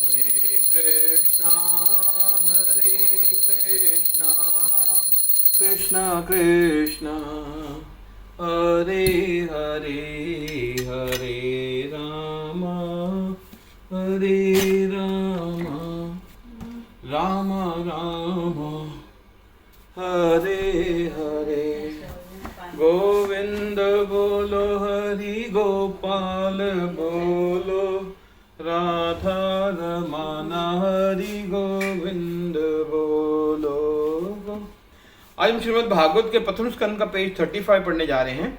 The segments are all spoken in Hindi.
हरे कृष्णा कृष्णा कृष्णा हरे हरे हरे राम राम राम हरे हरे। गोविंद बोलो हरि गोपाल बोलो राधा रमन हरि गोविंद बोलो। आज हम श्रीमद् भागवत के प्रथम स्कंद का पेज 35 पढ़ने जा रहे हैं।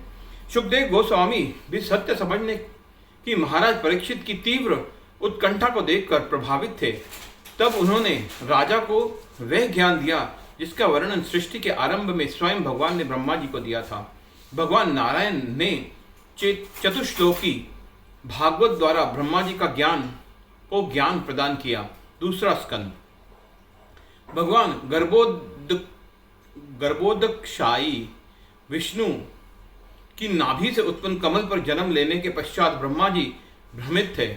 सुखदेव गोस्वामी भी सत्य समझने की महाराज परीक्षित की तीव्र उत्कंठा को देखकर प्रभावित थे। तब उन्होंने राजा को वह ज्ञान दिया जिसका वर्णन सृष्टि के आरंभ में स्वयं भगवान ने ब्रह्मा जी को दिया था। भगवान नारायण ने चतुश्लोकी भागवत द्वारा ब्रह्मा जी का ज्ञान प्रदान किया। दूसरा स्कंद। भगवान गर्भोदकशायी विष्णु की नाभि से उत्पन्न कमल पर जन्म लेने के पश्चात ब्रह्मा जी भ्रमित थे।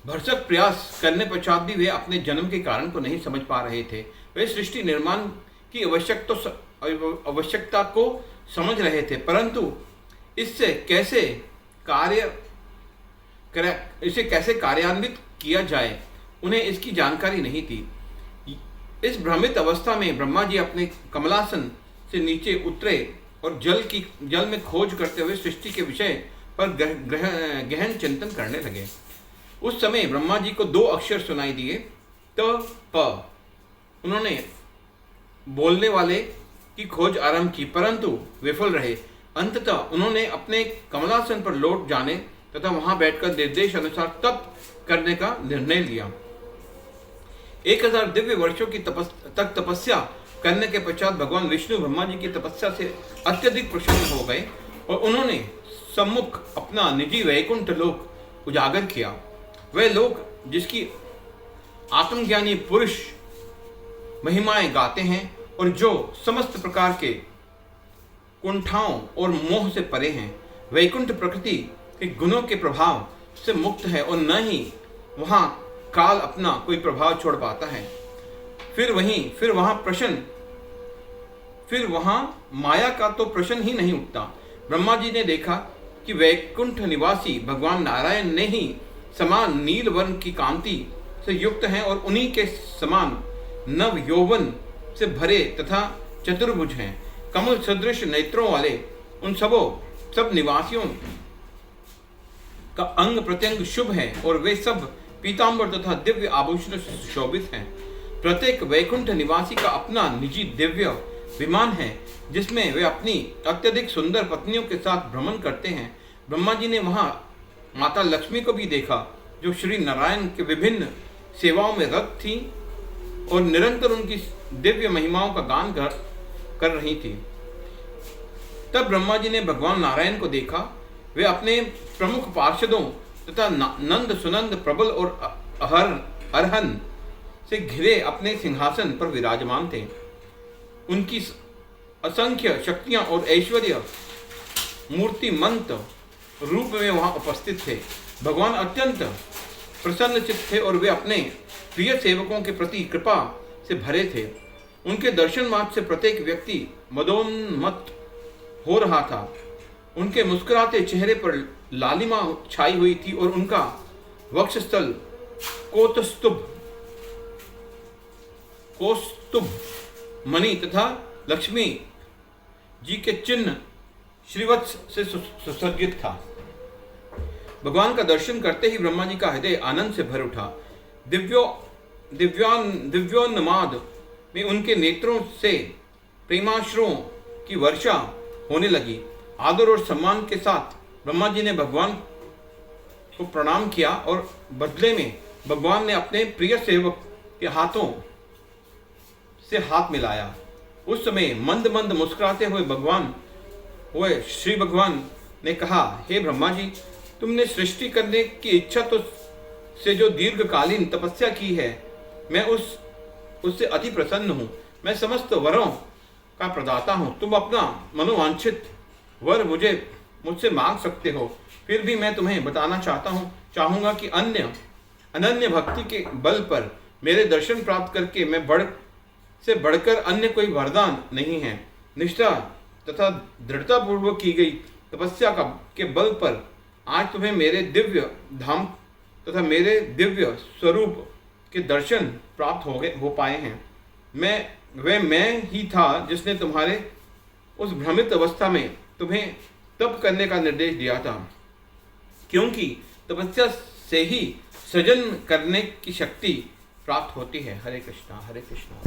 भरसक प्रयास करने पश्चात भी वे अपने जन्म के कारण को नहीं समझ पा रहे थे। वे सृष्टि निर्माण की आवश्यकता को समझ रहे थे, परंतु इसे कैसे कार्यान्वित किया जाए उन्हें इसकी जानकारी नहीं थी। इस भ्रमित अवस्था में ब्रह्मा जी अपने कमलासन से नीचे उतरे और जल में खोज करते हुए सृष्टि के विषय पर गहन चिंतन करने लगे। उस समय ब्रह्मा जी को दो अक्षर सुनाई दिए, त प। उन्होंने बोलने वाले की खोज आरंभ की, परंतु विफल रहे। अंततः उन्होंने अपने कमलासन पर लौट जाने तथा वहां बैठकर निर्देश अनुसार तप करने का निर्णय लिया। 1000 दिव्य वर्षों की तक तपस्या करने के पश्चात भगवान विष्णु ब्रह्मा जी की तपस्या से अत्यधिक प्रसन्न हो गए और उन्होंने सम्मुख अपना निजी वैकुंठ लोक उजागर किया। वह लोक जिसकी आत्मज्ञानी पुरुष महिमाएं गाते हैं और जो समस्त प्रकार के कुंठाओं और मोह से परे हैं। वैकुंठ प्रकृति के गुणों के प्रभाव से मुक्त है और न ही वहां काल अपना कोई प्रभाव छोड़ पाता है। फिर वहां माया का तो प्रश्न ही नहीं उठता। ब्रह्मा जी ने देखा कि वैकुंठ निवासी भगवान नारायण ने ही समान नील वर्ण की कांति से युक्त हैं और उन्हीं के समान नव यौवन से भरे तथा चतुर्भुज हैं। कमल सदृश नेत्रों वाले उन सब निवासियों का अंग प्रत्यंग शुभ है और वे सब पीतांबर तथा दिव्य आभूषण से सुशोभित हैं। प्रत्येक वैकुंठ निवासी का अपना निजी दिव्य विमान है जिसमें वे अपनी अत्यधिक सुंदर पत्नियों के साथ भ्रमण करते हैं। ब्रह्मा जी ने वहां माता लक्ष्मी को भी देखा जो श्री नारायण के विभिन्न सेवाओं में रत थी और निरंतर उनकी दिव्य महिमाओं का गान कर रही थी। तब ब्रह्मा जी ने भगवान नारायण को देखा। वे अपने प्रमुख पार्षदों तथा नंद सुनंद प्रबल और अरहन से घिरे अपने सिंहासन पर विराजमान थे। उनकी असंख्य शक्तियां और ऐश्वर्य मूर्तिमंत रूप में वहां उपस्थित थे। भगवान अत्यंत प्रसन्नचित्त थे और वे अपने प्रिय सेवकों के प्रति कृपा से भरे थे। उनके दर्शन मात्र से प्रत्येक व्यक्ति मदोन्मत्त हो रहा था। उनके मुस्कुराते चेहरे पर लालिमा छाई हुई थी और उनका वक्षस्थल कौस्तुभ मणि तथा लक्ष्मी जी के चिन्ह श्रीवत्स से सुसज्जित था। भगवान का दर्शन करते ही ब्रह्मा जी का हृदय आनंद से भर उठा। दिव्योन्माद में उनके नेत्रों से प्रेमाश्रुओं की वर्षा होने लगी। आदर और सम्मान के साथ ब्रह्मा जी ने भगवान को प्रणाम किया और बदले में भगवान ने अपने प्रिय सेवक के हाथों से हाथ मिलाया। उस समय मंद मंद मुस्कुराते हुए श्री भगवान ने कहा, हे ब्रह्मा जी, तुमने सृष्टि करने की इच्छा से जो दीर्घकालीन तपस्या की है, मैं उससे अति प्रसन्न हूँ। मैं समस्त वरों का प्रदाता हूँ। तुम अपना मनोवांछित वर मुझसे मांग सकते हो। फिर भी मैं तुम्हें बताना चाहूँगा कि अनन्य भक्ति के बल पर मेरे दर्शन प्राप्त करके मैं बढ़कर अन्य कोई वरदान नहीं है। निष्ठा तथा दृढ़ता पूर्वक की गई तपस्या के बल पर आज तुम्हें मेरे दिव्य धाम तथा मेरे दिव्य स्वरूप के दर्शन प्राप्त हो पाए हैं। मैं ही था जिसने तुम्हारे उस भ्रमित अवस्था में तुम्हें तप करने का निर्देश दिया था, क्योंकि तपस्या से ही सृजन करने की शक्ति प्राप्त होती है। हरे कृष्णा हरे कृष्णा।